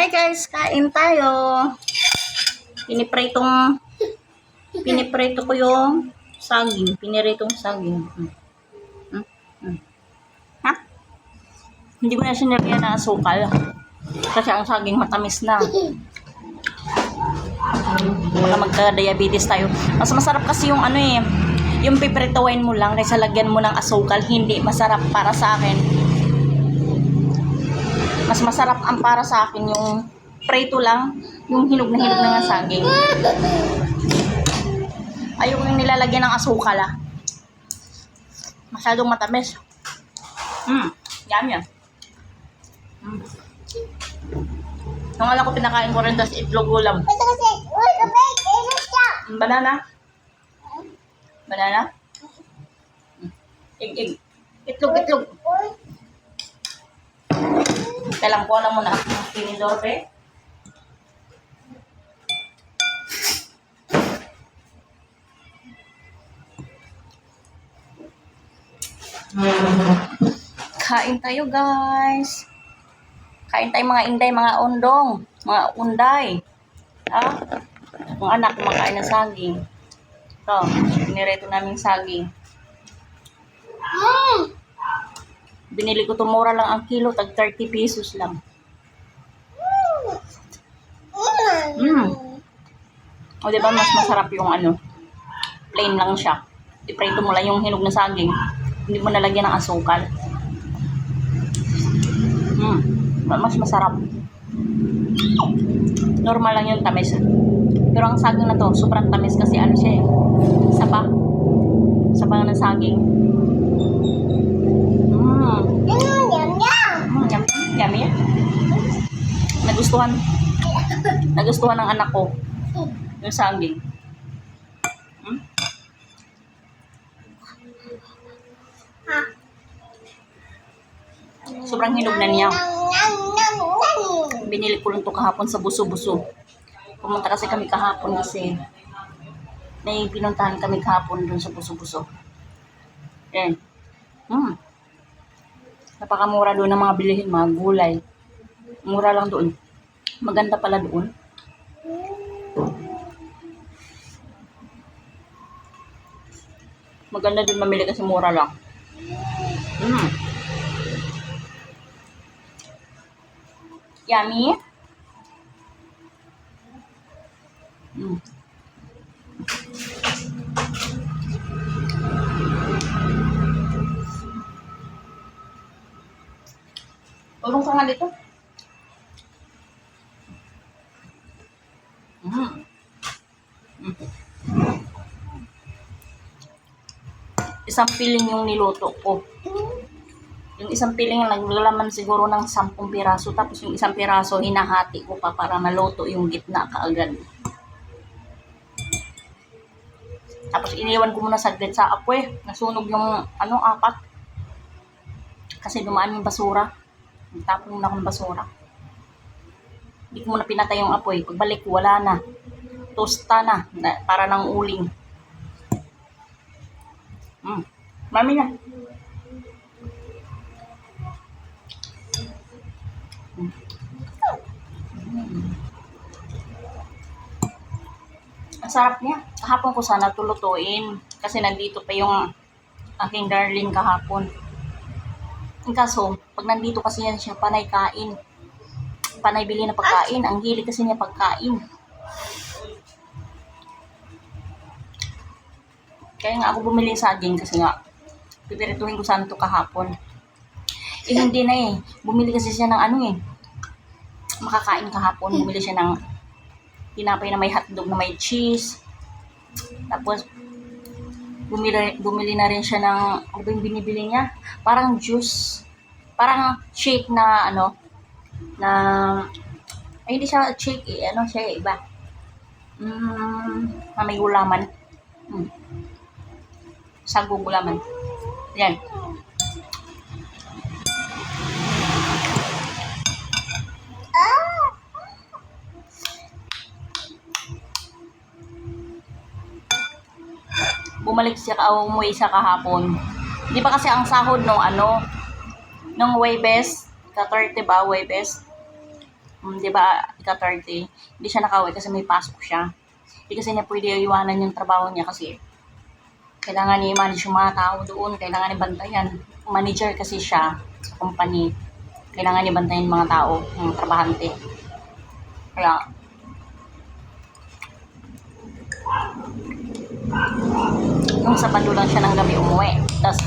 Hi guys, kain tayo. Piniprito ko yung saging. Piniritong saging. Ha? Hindi ko na sinirya na asukal. Kasi ang saging matamis na. Baka magka-diabetes tayo. Mas masarap kasi yung yung piprituin mo lang kaysa lagyan mo ng asukal. Hindi masarap para sa akin. Mas masarap ang para sa akin yung prito lang, yung hinog na nga saging. Ayoko yung nilalagyan ng asukal Masyadong matamis. Yummy. Nung alam ko pinakain ko rin tas itlog ulam. Banana? Banana? Egg. Itlog. Kailang ko na muna ang tinidor, Kain tayo, guys. Kain tayo mga inday, mga undong, mga unday. Mga anak kumakain ng saging. Ito, pinireto namin saging. Binili ko mura lang ang kilo, tag 30 pesos lang. O diba mas masarap yung plain lang siya. Iprito mo lang yung hinog na saging. Hindi mo nalagyan ng asukal. Mas masarap. Normal lang yung tamis. Pero ang saging na to, sobrang tamis kasi siya Sapa. Sapa ng saging. Yummy. Nagustuhan ng anak ko yung saging. Sobrang hinog na niya. Binili ko lang to kahapon sa Buso-Buso. Pumunta kasi kami kahapon kasi may pinuntahan kami kahapon dun sa Buso-Buso. Yan. Napakamura doon ng mga bilihin, mga gulay. Mura lang doon. Maganda pala doon. Maganda doon mamili kasi mura lang. Yummy. Tulong ka nga dito. Isang piling yung niluto ko. Yung isang piling naglalaman siguro ng 10 piraso. Tapos yung isang piraso hinahati ko pa para maluto yung gitna kaagad. Tapos iniwan ko muna saglit sa apoy. Nasunog yung 4. Kasi dumaan yung basura. Tapon na akong basura. Hindi ko muna pinatay yung apoy. Pagbalik ko, wala na. Tosta na. Para ng uling. Mami na. Ang sarap niya. Kahapon ko sana tulutuin. Kasi nandito pa yung aking darling kahapon. Kaso, pag nandito kasi yan siya, panay kain. Panay bili na pagkain. Ang hilig kasi niya pagkain. Kaya nga ako bumili sa saging kasi nga, pipirituhin ko sana ito kahapon. Hindi na Bumili kasi siya ng makakain kahapon. Bumili siya ng tinapay na may hotdog na may cheese. Tapos, bumili na rin siya ng, ano ba yung binibili niya? Parang juice. Parang shake na, hindi siya shake siya iba. Na may gulaman. Sagong gulaman. Yan. Umuwi siya kahapon. Di ba kasi ang sahod nung Huwebes, ka-30 ba, Huwebes? Di ba, ika-30, hindi siya nakauwi kasi may pasok siya. Hindi kasi niya pwede iwanan yung trabaho niya kasi kailangan niya i-manage yung mga tao doon, kailangan niya bantayan. Manager kasi siya sa company. Kailangan niya bantayan yung mga tao, yung trabahante. Kaya, nung Sabado lang siya ng gabi umuwi. Tapos,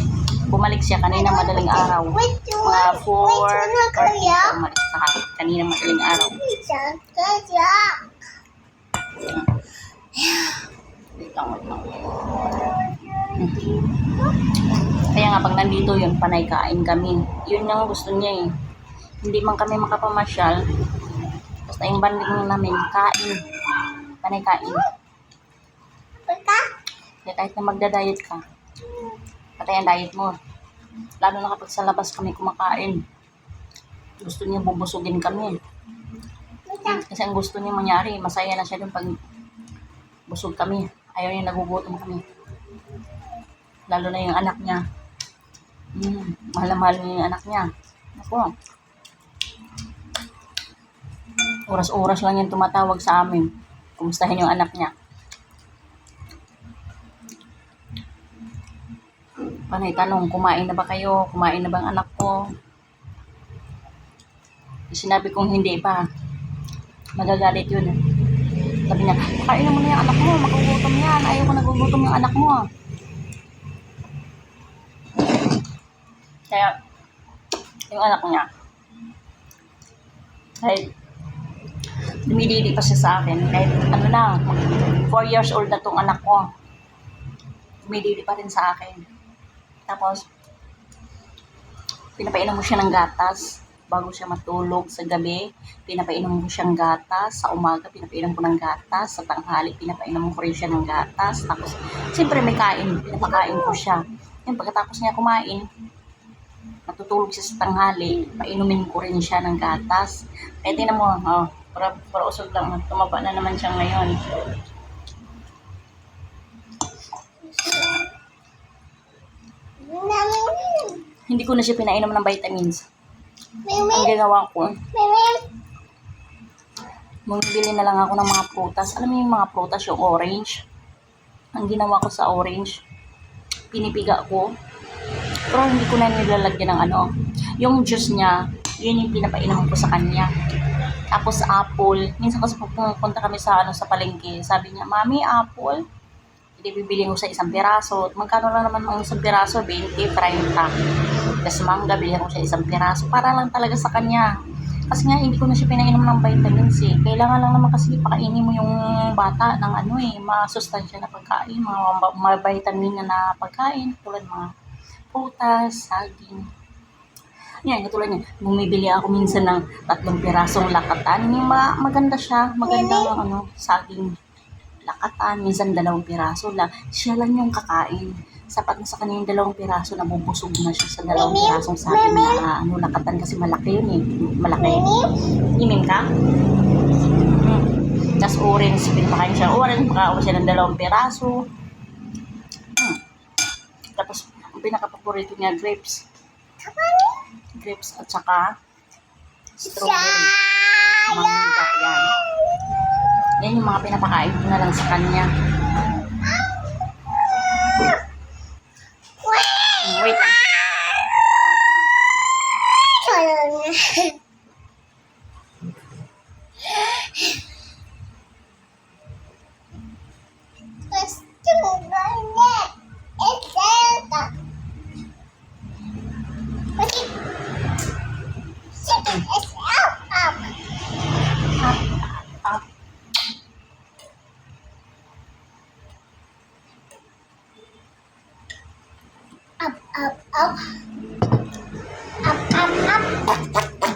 bumalik siya kanina madaling araw. Mga 4:30 siya umalis sa hapon. Kanina madaling araw. Wait lang. Kaya nga pag nandito yun, panay kain kami. Yun yung gusto niya eh. Hindi man kami makapamasyal. Basta yung banding namin, kain. Panay kain. Kaya kahit na magda-diet ka, patay ang diet mo. Lalo na kapag sa labas kami kumakain. Gusto niya bubusugin kami. Kasi ang gusto niya mangyari, masaya na siya dun pag busog kami. Ayaw niya nagugutom kami. Lalo na yung anak niya. Mahal na mahal niya yung anak niya. Ako. Oras-oras lang yan tumatawag sa amin. Kumustahin yung anak niya. Panay tanong, kumain na ba kayo? Kumain na ba ang anak ko? Sinabi kong hindi pa. Magagalit yun. Sabi niya, kainin mo na yung anak mo. Magugutom yan. Ayaw ko nagugutom yung anak mo. Kaya, yung anak niya, kahit dumidili pa siya sa akin, kahit 4 years old na tong anak ko, dumidili pa rin sa akin. Tapos, pinapainom mo siya ng gatas bago siya matulog sa gabi. Pinapainom mo siyang gatas sa umaga, pinapainom ko ng gatas sa tanghali, pinapainom ko rin siya ng gatas. Tapos, siyempre may kain, pinapakain ko siya. Yung pagkatapos niya kumain, natutulog siya sa tanghali, painumin ko rin siya ng gatas. Kaya tingnan mo, para usog lang, tumaba na naman siya ngayon. Hindi ko na siya pinainom ng vitamins. Ang ginawa ko, bumibili na lang ako ng mga prutas. Alam mo yung mga prutas, yung orange? Ang ginawa ko sa orange, pinipiga ko. Pero hindi ko na nilalagyan ng yung juice niya, yun yung pinapainom ko sa kanya. Tapos apple, minsan kasi pupunta kami sa palengke, sabi niya, "Mami, apple." Hindi bibili ko sa isang piraso. Magkano lang naman ang isang piraso? 20, 30. Tapos mangga, bilhin ko sa isang piraso. Para lang talaga sa kanya. Kasi nga, hindi ko na siya pinainom ng vitamins eh. Kailangan lang naman kasi pakainin mo yung bata ng masustansya na pagkain, mga vitamin na pagkain, tulad mga prutas, saging. Yan, katulad niya. Bumibili ako minsan ng 3 pirasong lakatan. Yung maganda siya. Maganda yung saging lakatan. Minsan 2 piraso lang. Siya lang yung kakain. Sapat na sa kanya yung 2 piraso. Nabubusog na siya sa 2 pirasong saging na lakatan. Kasi malaki yun eh. Malaki. Imin ka? Tapos orange. Pinapakain siya orange. Pakakain siya ng 2 piraso. Tapos, ang pinaka-paborito niya, grapes. Grapes at saka strawberry. Mangga, yan. Yan yung mga pinapakain ko na lang sa kanya. Wait lang.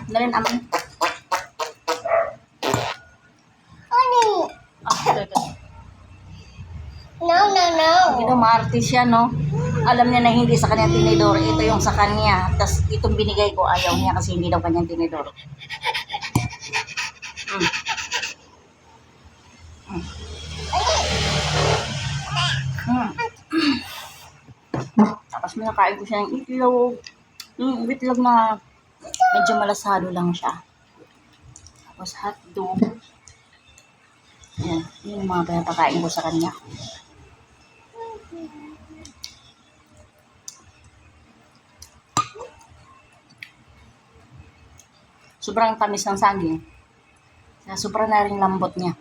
Dalhin aman. No. Ito, maarte siya, no? Alam niya na hindi sa kanya tinidor. Ito yung sa kanya. Tapos, itong binigay ko, ayaw niya kasi hindi daw kanyang tinidor. Tapos, minakain ko siya ng itlog. Yung itlog na medyo malasado lang siya. Tapos hotdog. Yan. Yun yung mga pinapakain ko sa kanya. Sobrang tamis ng saging. Sobrang na rin lambot niya.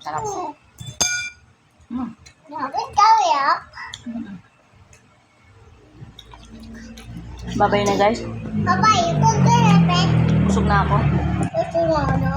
Sarap. Babay na guys. Bye-bye. Busog na ako.